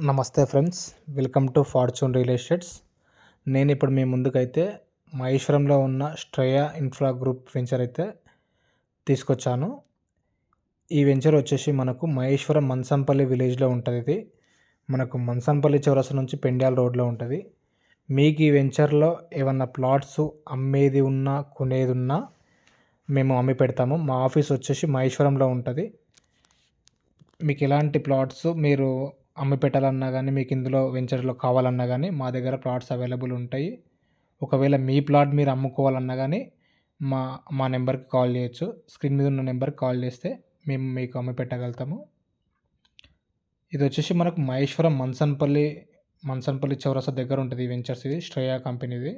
నమస్తే friends, welcome to fortune real estates. నేను ఇప్పుడు మీ ముందుకైతే మహేశ్వరంలో ఉన్న శ్రేయ ఇన్ఫ్రా గ్రూప్ వెంచర్ అయితే తీసుకొచ్చాను. ఈ వెంచర్ వచ్చేసి మనకు మహేశ్వరం మన్సంపల్లి విలేజ్లో ఉంటుంది. ఇది మనకు మన్సంపల్లి చౌరస్తా నుంచి పెండ్యాల రోడ్లో ఉంటుంది. మీకు ఈ వెంచర్లో ఏమన్నా ప్లాట్స్ అమ్మేది ఉన్నా కొనేది ఉన్నా మేము అమ్మి పెడతాము. మా ఆఫీస్ వచ్చేసి మహేశ్వరంలో ఉంటుంది. మీకు ఎలాంటి ప్లాట్స్ మీరు అమ్మి పెట్టాలన్నా కానీ, మీకు ఇందులో వెంచర్లో కావాలన్నా కానీ మా దగ్గర ప్లాట్స్ అవైలబుల్ ఉంటాయి. ఒకవేళ మీ ప్లాట్ మీరు అమ్ముకోవాలన్నా కానీ మా మా నెంబర్కి కాల్ చేయొచ్చు. స్క్రీన్ మీద ఉన్న నెంబర్కి కాల్ చేస్తే మేము మీకు అమ్మి పెట్టగలుగుతాము. ఇది వచ్చేసి మనకు మహేశ్వరం మన్సన్పల్లి చౌరస్తా దగ్గర ఉంటుంది ఈ వెంచర్స్. ఇది శ్రేయ కంపెనీది.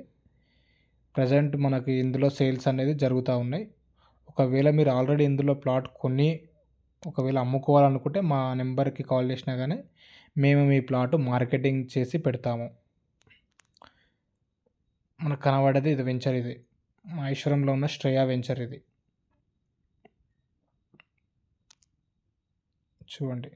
ప్రజెంట్ మనకి ఇందులో సేల్స్ అనేది జరుగుతూ ఉన్నాయి. ఒకవేళ మీరు ఆల్రెడీ ఇందులో ప్లాట్ కొని ఒకవేళ అమ్ముకోవాలనుకుంటే మా నెంబర్కి కాల్ చేసినా కానీ మేము మీ ప్లాట్ మార్కెటింగ్ చేసి పెడతాము. మనకు కనబడేది ఇది వెంచర్. ఇది మహేశ్వరంలో ఉన్న శ్రేయ వెంచర్. ఇది చూడండి.